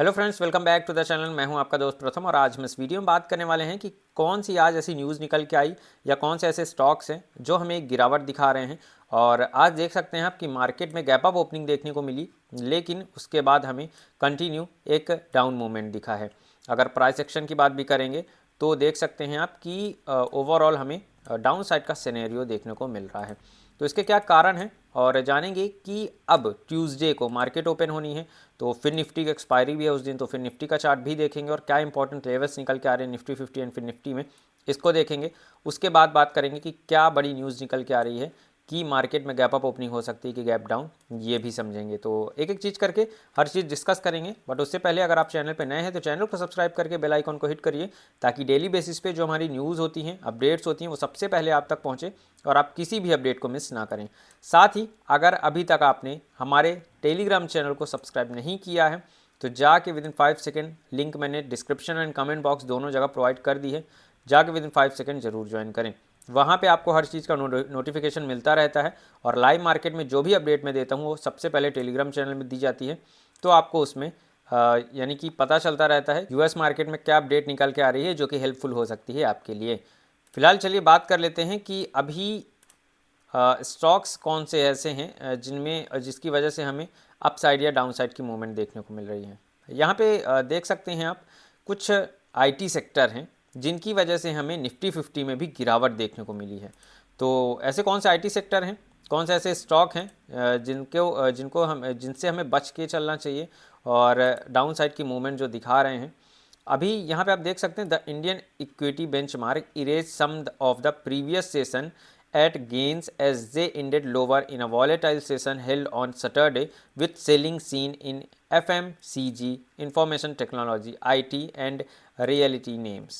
Hello friends, welcome back to the channel. मैं हूं आपका दोस्त प्रथम और आज हम इस वीडियो में बात करने वाले हैं कि कौन सी आज ऐसी न्यूज़ निकल के आई या कौन से ऐसे स्टॉक्स हैं जो हमें एक गिरावट दिखा रहे हैं। और आज देख सकते हैं आप कि मार्केट में गैप अप ओपनिंग देखने को मिली, लेकिन उसके बाद हमें कंटिन्यू एक डाउन मूवमेंट दिखा है। अगर प्राइस एक्शन की बात भी करेंगे तो देख सकते हैं आप कि ओवरऑल हमें डाउन साइड का सिनेरियो देखने को मिल रहा है। तो इसके क्या कारण हैं और जानेंगे कि अब ट्यूसडे को मार्केट ओपन होनी है, तो फिर निफ्टी की एक्सपायरी भी है उस दिन, तो फिर निफ्टी का चार्ट भी देखेंगे और क्या इंपॉर्टेंट लेवल्स निकल के आ रहे हैं निफ्टी 50 एंड फिर निफ्टी में, इसको देखेंगे। उसके बाद बात करेंगे कि क्या बड़ी न्यूज़ निकल के आ रही है कि मार्केट में गैप अप ओपनिंग हो सकती है कि गैप डाउन, ये भी समझेंगे। तो एक एक चीज़ करके हर चीज़ डिस्कस करेंगे। बट उससे पहले अगर आप चैनल पर नए हैं तो चैनल को सब्सक्राइब करके बेल आइकन को हिट करिए, ताकि डेली बेसिस पे जो हमारी न्यूज़ होती हैं, अपडेट्स होती हैं, वो सबसे पहले आप तक पहुँचे और आप किसी भी अपडेट को मिस ना करें। साथ ही अगर अभी तक आपने हमारे टेलीग्राम चैनल को सब्सक्राइब नहीं किया है तो जाके विदिन 5 सेकेंड, लिंक मैंने डिस्क्रिप्शन एंड कमेंट बॉक्स दोनों जगह प्रोवाइड कर दी है, जाके विदिन 5 सेकेंड ज़रूर ज्वाइन करें। वहाँ पे आपको हर चीज़ का नोटिफिकेशन मिलता रहता है और लाइव मार्केट में जो भी अपडेट मैं देता हूँ वो सबसे पहले टेलीग्राम चैनल में दी जाती है। तो आपको उसमें यानी कि पता चलता रहता है यूएस मार्केट में क्या अपडेट निकल के आ रही है, जो कि हेल्पफुल हो सकती है आपके लिए। फिलहाल चलिए बात कर लेते हैं कि अभी स्टॉक्स कौन से ऐसे हैं जिनमें जिसकी वजह से हमें अप साइड या डाउन साइड की मूवमेंट देखने को मिल रही है। यहाँ पे देख सकते हैं आप कुछ आईटी सेक्टर हैं जिनकी वजह से हमें निफ्टी 50 में भी गिरावट देखने को मिली है। तो ऐसे कौन से आईटी सेक्टर हैं, कौन से ऐसे स्टॉक हैं जिनको हम जिनसे हमें बच के चलना चाहिए और डाउन साइड की मूवमेंट जो दिखा रहे हैं। अभी यहाँ पे आप देख सकते हैं the Indian equity benchmark erase some of the previous session at gains as they ended lower in a volatile session held on Saturday with selling seen in FMCG, information technology, IT and realty names।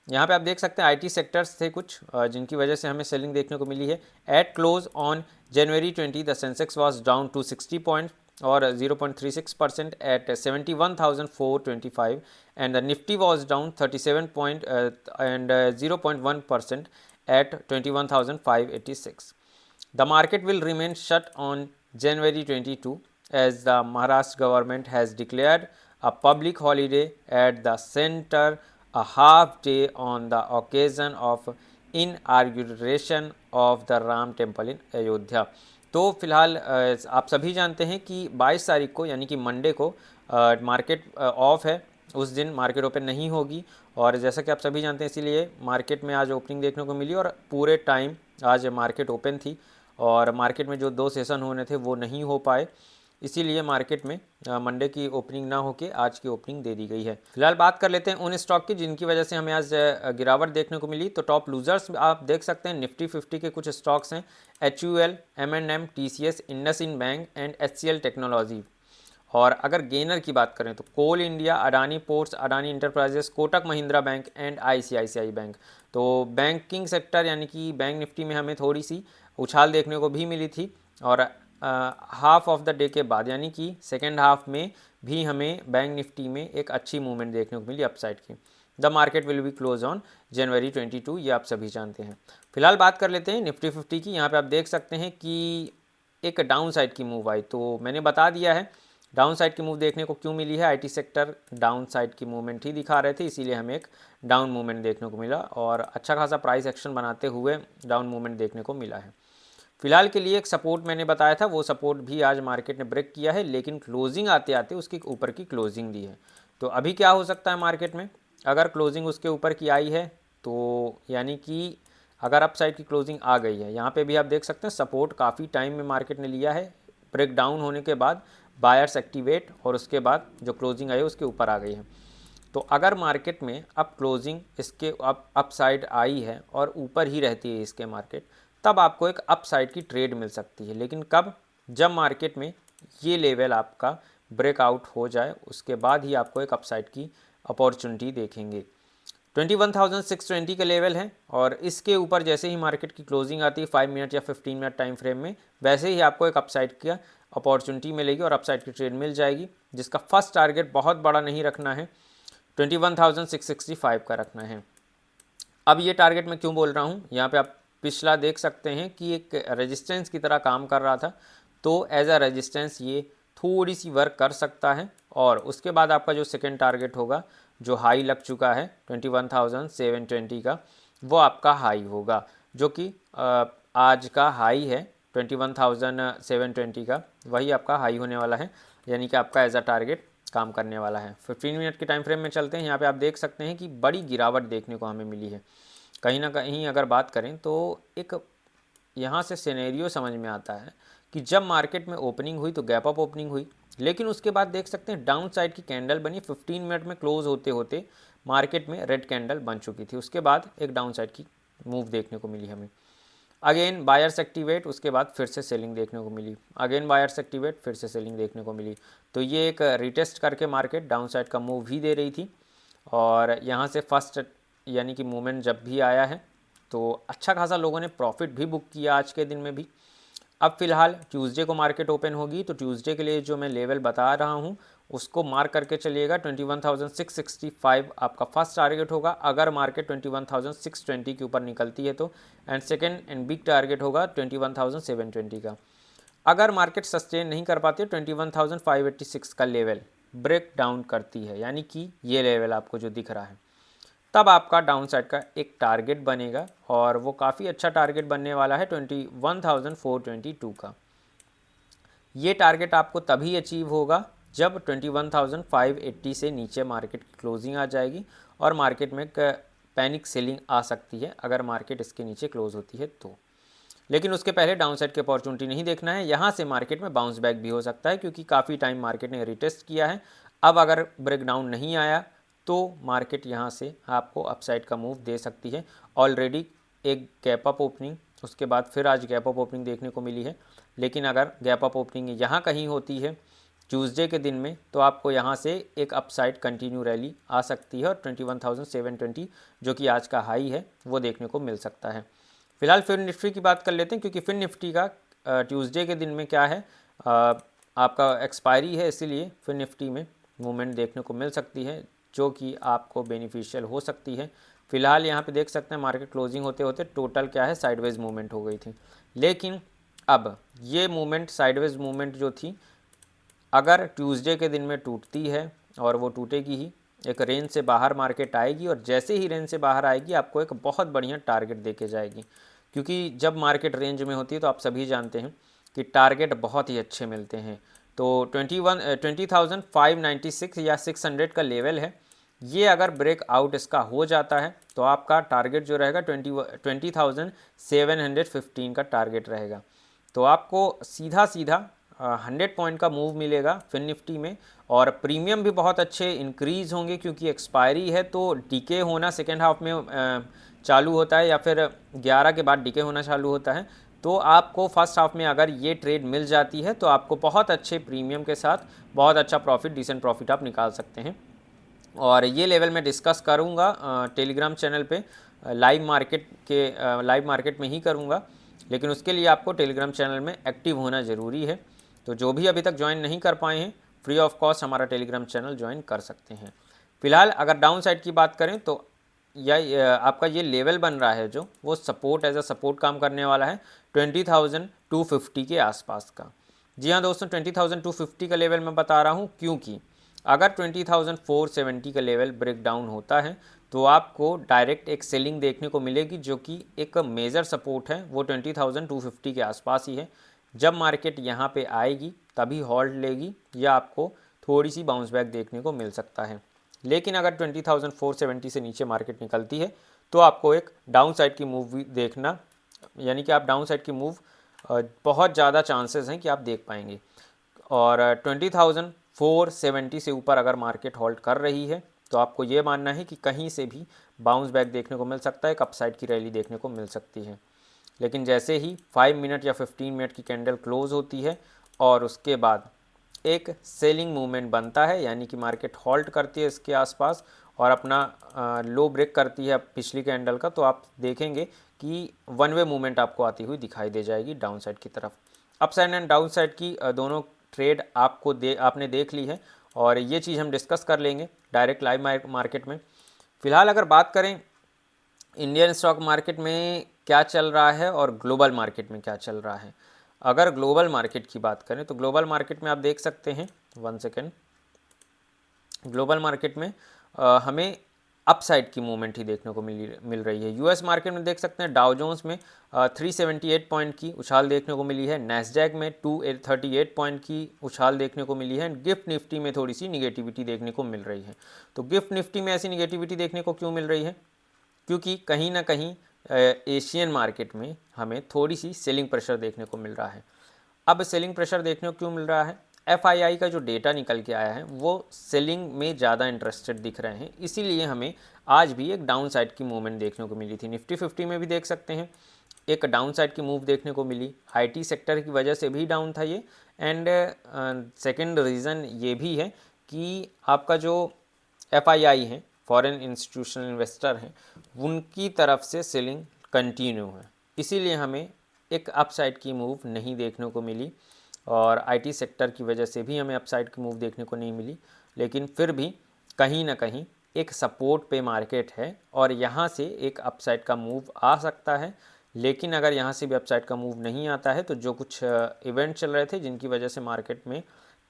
यहाँ पे आप देख सकते हैं IT sectors थे कुछ जिनकी वजह से हमें सेलिंग देखने को मिली है। At close on January 20 the Sensex was down two 60 point और 0.36% at 71,425 and the Nifty was down 37 point and 0.1% at 21,586. The market will remain shut on January 22 as the Maharashtra government has declared a public holiday at the center a half day on the occasion of inauguration of the Ram Temple in Ayodhya। तो फिलहाल आप सभी जानते हैं कि 22 तारीख को यानी कि मंडे को मार्केट ऑफ है, उस दिन मार्केट ओपन नहीं होगी। और जैसा कि आप सभी जानते हैं इसीलिए मार्केट में आज ओपनिंग देखने को मिली और पूरे टाइम आज मार्केट ओपन थी और मार्केट में जो 2 सेशन होने थे वो नहीं हो पाए, इसीलिए मार्केट में मंडे की ओपनिंग ना होके आज की ओपनिंग दे दी गई है। फिलहाल बात कर लेते हैं उन स्टॉक की जिनकी वजह से हमें आज गिरावट देखने को मिली। तो टॉप लूजर्स आप देख सकते हैं निफ्टी 50 के कुछ स्टॉक्स हैं HUL, M&M, TCS, IndusInd bank and HCL technology. और अगर गेनर की बात करें तो coal India, Adani ports, Adani enterprises, Kotak Mahindra bank and ICICI bank. तो बैंकिंग सेक्टर यानी कि बैंक निफ्टी में हमें थोड़ी सी उछाल देखने को भी मिली थी और हाफ ऑफ द डे के बाद यानी कि सेकेंड हाफ में भी हमें बैंक निफ्टी में एक अच्छी मूवमेंट देखने को मिली अपसाइड की। The market will be close on जनवरी 22, ये आप सभी जानते हैं। फिलहाल बात कर लेते हैं निफ्टी 50 की। यहाँ पे आप देख सकते हैं कि एक डाउन साइड की मूव आई, तो मैंने बता दिया है डाउन साइड की मूव देखने को क्यों मिली है। आईटी सेक्टर डाउन साइड की मूवमेंट ही दिखा रहे थे, इसीलिए हमें एक डाउन मूवमेंट देखने को मिला और अच्छा खासा प्राइस एक्शन बनाते हुए डाउन मूवमेंट देखने को मिला है। फिलहाल के लिए एक सपोर्ट मैंने बताया था, वो सपोर्ट भी आज मार्केट ने ब्रेक किया है, लेकिन क्लोजिंग आते आते उसके ऊपर की क्लोजिंग दी है। तो अभी क्या हो सकता है मार्केट में, अगर क्लोजिंग उसके ऊपर की आई है तो यानी कि अगर अप साइड की क्लोजिंग आ गई है, यहाँ पे भी आप देख सकते हैं सपोर्ट काफ़ी टाइम में मार्केट ने लिया है, ब्रेक डाउन होने के बाद बायर्स एक्टिवेट और उसके बाद जो क्लोजिंग आई उसके ऊपर आ गई है। तो अगर मार्केट में अब क्लोजिंग इसके अप साइड आई है और ऊपर ही रहती है इसके मार्केट, तब आपको एक अप साइड की ट्रेड मिल सकती है। लेकिन कब, जब मार्केट में ये लेवल आपका ब्रेकआउट हो जाए उसके बाद ही आपको एक अप साइड की अपॉर्चुनिटी देखेंगे। 21,620 का लेवल है और इसके ऊपर जैसे ही मार्केट की क्लोजिंग आती है 5 मिनट या 15 मिनट टाइम फ्रेम में, वैसे ही आपको एक अपसाइड का अपॉर्चुनिटी मिलेगी और अपसाइड की ट्रेड मिल जाएगी, जिसका फर्स्ट टारगेट बहुत बड़ा नहीं रखना है, 21,665 का रखना है। अब ये टारगेट मैं क्यों बोल रहा हूँ, यहाँ पे आप पिछला देख सकते हैं कि एक रेजिस्टेंस की तरह काम कर रहा था, तो एज अ रेजिस्टेंस ये थोड़ी सी वर्क कर सकता है और उसके बाद आपका जो सेकेंड टारगेट होगा, जो हाई लग चुका है 21,720 का, वो आपका हाई होगा, जो कि आज का हाई है 21,720 का, वही आपका हाई होने वाला है, यानी कि आपका एज अ टारगेट काम करने वाला है। 15 मिनट के टाइम फ्रेम में चलते हैं। यहाँ पे आप देख सकते हैं कि बड़ी गिरावट देखने को हमें मिली है। कहीं ना कहीं अगर बात करें तो एक यहाँ से सिनेरियो समझ में आता है कि जब मार्केट में ओपनिंग हुई तो गैप अप ओपनिंग हुई, लेकिन उसके बाद देख सकते हैं डाउन साइड की कैंडल बनी। 15 मिनट में क्लोज होते होते मार्केट में रेड कैंडल बन चुकी थी। उसके बाद एक डाउन साइड की मूव देखने को मिली हमें। अगेन बायर्स एक्टिवेट, उसके बाद फिर से सेलिंग देखने को मिली। अगेन बायर्स एक्टिवेट, फिर से सेलिंग देखने को मिली। तो ये एक रिटेस्ट करके मार्केट डाउन साइड का मूव भी दे रही थी। और यहाँ से फर्स्ट यानी कि मूवमेंट जब भी आया है तो अच्छा खासा लोगों ने प्रॉफिट भी बुक किया आज के दिन में भी। अब फिलहाल ट्यूसडे को मार्केट ओपन होगी तो ट्यूसडे के लिए जो मैं लेवल बता रहा हूँ उसको मार्क करके चलिएगा। 21,665 आपका फर्स्ट टारगेट होगा अगर मार्केट 21,620 के ऊपर निकलती है तो, and second and big target होगा 21,720 का। अगर मार्केट सस्टेन नहीं कर पाती है 21,586 का लेवल ब्रेक डाउन करती है, यानी कि ये लेवल आपको जो दिख रहा है, तब आपका डाउन साइड का एक टारगेट बनेगा और वो काफ़ी अच्छा टारगेट बनने वाला है 21,422 का। ये टारगेट आपको तभी अचीव होगा जब 21,580 से नीचे मार्केट की क्लोजिंग आ जाएगी और मार्केट में पैनिक सेलिंग आ सकती है अगर मार्केट इसके नीचे क्लोज होती है तो। लेकिन उसके पहले डाउन साइड की अपॉर्चुनिटी नहीं देखना है। यहाँ से मार्केट में बाउंस बैक भी हो सकता है क्योंकि काफ़ी टाइम मार्केट ने रिटेस्ट किया है। अब अगर ब्रेक डाउन नहीं आया तो मार्केट यहाँ से आपको अपसाइड का मूव दे सकती है। ऑलरेडी एक गैप अप ओपनिंग, उसके बाद फिर आज गैप अप ओपनिंग देखने को मिली है, लेकिन अगर गैप अप ओपनिंग यहाँ कहीं होती है ट्यूसडे के दिन में तो आपको यहाँ से एक अपसाइड कंटिन्यू रैली आ सकती है और 21,720 जो कि आज का हाई है वो देखने को मिल सकता है। फिलहाल फिर निफ्टी की बात कर लेते हैं क्योंकि फिर निफ्टी का ट्यूसडे के दिन में क्या है, आपका एक्सपायरी है, इसीलिए फिर निफ्टी में मूवमेंट देखने को मिल सकती है जो कि आपको बेनिफिशियल हो सकती है। फिलहाल यहाँ पे देख सकते हैं मार्केट क्लोजिंग होते होते टोटल क्या है साइडवेज मूवमेंट हो गई थी, लेकिन अब ये मूवमेंट साइडवेज मूवमेंट जो थी अगर ट्यूसडे के दिन में टूटती है और वो टूटेगी ही, एक रेंज से बाहर मार्केट आएगी और जैसे ही रेंज से बाहर आएगी आपको एक बहुत बढ़िया टारगेट देके जाएगी। क्योंकि जब मार्केट रेंज में होती है तो आप सभी जानते हैं कि टारगेट बहुत ही अच्छे मिलते हैं। तो 20,596 या 600 का लेवल है, ये अगर ब्रेक आउट इसका हो जाता है तो आपका टारगेट जो रहेगा 20,715 का टारगेट रहेगा। तो आपको सीधा सीधा 100 पॉइंट का मूव मिलेगा फिन निफ्टी में और प्रीमियम भी बहुत अच्छे इंक्रीज़ होंगे क्योंकि एक्सपायरी है तो डीके होना सेकेंड हाफ में चालू होता है या फिर 11 के बाद डीके होना चालू होता है। तो आपको फर्स्ट हाफ में अगर ये ट्रेड मिल जाती है तो आपको बहुत अच्छे प्रीमियम के साथ बहुत अच्छा प्रॉफिट, डिसेंट प्रॉफिट आप निकाल सकते हैं। और ये लेवल मैं डिस्कस करूँगा टेलीग्राम चैनल पे लाइव मार्केट में ही करूँगा, लेकिन उसके लिए आपको टेलीग्राम चैनल में एक्टिव होना ज़रूरी है। तो जो भी अभी तक ज्वाइन नहीं कर पाए हैं फ्री ऑफ कॉस्ट हमारा टेलीग्राम चैनल ज्वाइन कर सकते हैं। फिलहाल अगर डाउन साइड की बात करें तो आपका ये लेवल बन रहा है जो वो सपोर्ट एज अ सपोर्ट काम करने वाला है 20,250 के आसपास का। जी हाँ दोस्तों, 20,250 का लेवल मैं बता रहा हूँ क्योंकि अगर 20,470 का लेवल ब्रेक डाउन होता है तो आपको डायरेक्ट एक सेलिंग देखने को मिलेगी जो कि एक मेजर सपोर्ट है वो 20,250 के आसपास ही है। जब मार्केट यहाँ पे आएगी तभी हॉल्ट लेगी या आपको थोड़ी सी बाउंस बैक देखने को मिल सकता है। लेकिन अगर 20,470 से नीचे मार्केट निकलती है तो आपको एक डाउन साइड की मूव भी देखना, यानी कि आप डाउन साइड की मूव बहुत ज़्यादा चांसेस हैं कि आप देख पाएंगे। और 20,470 से ऊपर अगर मार्केट होल्ड कर रही है तो आपको ये मानना है कि कहीं से भी बाउंस बैक देखने को मिल सकता है, एक अपसाइड की रैली देखने को मिल सकती है। लेकिन जैसे ही 5 मिनट या 15 मिनट की कैंडल क्लोज होती है और उसके बाद एक सेलिंग मूवमेंट बनता है, यानी कि मार्केट हॉल्ट करती है इसके आसपास और अपना लो ब्रेक करती है पिछली कैंडल का, तो आप देखेंगे कि वन वे मूवमेंट आपको आती हुई दिखाई दे जाएगी डाउन साइड की तरफ। Up side and down side की दोनों ट्रेड आपने देख ली है और ये चीज़ हम डिस्कस कर लेंगे डायरेक्ट लाइव मार्केट में। फ़िलहाल अगर बात करें इंडियन स्टॉक मार्केट में क्या चल रहा है और ग्लोबल मार्केट में क्या चल रहा है, अगर ग्लोबल मार्केट की बात करें तो ग्लोबल मार्केट में आप देख सकते हैं, 1 सेकेंड, ग्लोबल मार्केट में हमें अपसाइड की मूवमेंट ही देखने को मिल रही है। यूएस मार्केट में देख सकते हैं डाउ जोन्स में 378 पॉइंट की उछाल देखने को मिली है, नैस्डैक में 238 पॉइंट की उछाल देखने को मिली है, गिफ्ट निफ्टी में थोड़ी सी निगेटिविटी देखने को मिल रही है। तो गिफ्ट निफ्टी में ऐसी निगेटिविटी देखने को क्यों मिल रही है? क्योंकि कहीं ना कहीं एशियन मार्केट में हमें थोड़ी सी सेलिंग प्रेशर देखने को मिल रहा है। अब सेलिंग प्रेशर देखने को क्यों मिल रहा है? एफआईआई का जो डेटा निकल के आया है वो सेलिंग में ज़्यादा इंटरेस्टेड दिख रहे हैं, इसीलिए हमें आज भी एक डाउन साइड की मूवमेंट देखने को मिली थी। निफ्टी 50 में भी देख सकते हैं एक डाउन साइड की मूव देखने को मिली। आईटी सेक्टर की वजह से भी डाउन था ये। एंड सेकेंड रीज़न ये भी है कि आपका जो एफआईआई है, फॉरेन इंस्टीट्यूशनल इन्वेस्टर हैं, उनकी तरफ से सेलिंग कंटिन्यू है, इसीलिए हमें एक अपसाइड की मूव नहीं देखने को मिली। और आईटी सेक्टर की वजह से भी हमें अपसाइड की मूव देखने को नहीं मिली, लेकिन फिर भी कहीं ना कहीं एक सपोर्ट पे मार्केट है और यहाँ से एक अपसाइड का मूव आ सकता है। लेकिन अगर यहाँ से भी अपसाइड का मूव नहीं आता है तो जो कुछ इवेंट चल रहे थे जिनकी वजह से मार्केट में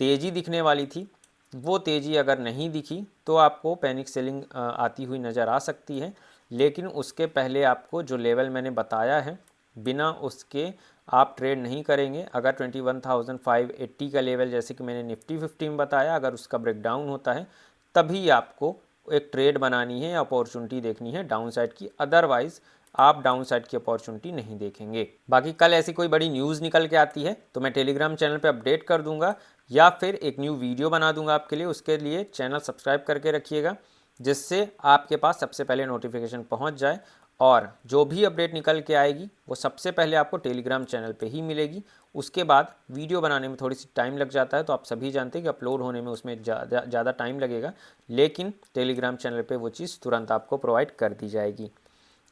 तेज़ी दिखने वाली थी, वो तेज़ी अगर नहीं दिखी तो आपको पैनिक सेलिंग आती हुई नज़र आ सकती है। लेकिन उसके पहले आपको जो लेवल मैंने बताया है, बिना उसके आप ट्रेड नहीं करेंगे। अगर 21,580 का लेवल, जैसे कि मैंने निफ्टी 50 में बताया, अगर उसका ब्रेकडाउन होता है तभी आपको एक ट्रेड बनानी है, अपॉर्चुनिटी देखनी है डाउन साइड की। अदरवाइज़ आप डाउन साइड की अपॉर्चुनिटी नहीं देखेंगे। बाकी कल ऐसी कोई बड़ी न्यूज़ निकल के आती है तो मैं टेलीग्राम चैनल पे अपडेट कर दूंगा या फिर एक न्यू वीडियो बना दूंगा आपके लिए। उसके लिए चैनल सब्सक्राइब करके रखिएगा, जिससे आपके पास सबसे पहले नोटिफिकेशन पहुंच जाए और जो भी अपडेट निकल के आएगी वो सबसे पहले आपको टेलीग्राम चैनल पे ही मिलेगी। उसके बाद वीडियो बनाने में थोड़ी सी टाइम लग जाता है, तो आप सभी जानते हैं कि अपलोड होने में उसमें ज़्यादा टाइम लगेगा, लेकिन टेलीग्राम चैनल पे वो चीज़ तुरंत आपको प्रोवाइड कर दी जाएगी।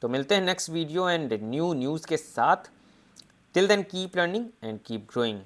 तो मिलते हैं next video and new news के साथ। Till then keep learning and keep growing.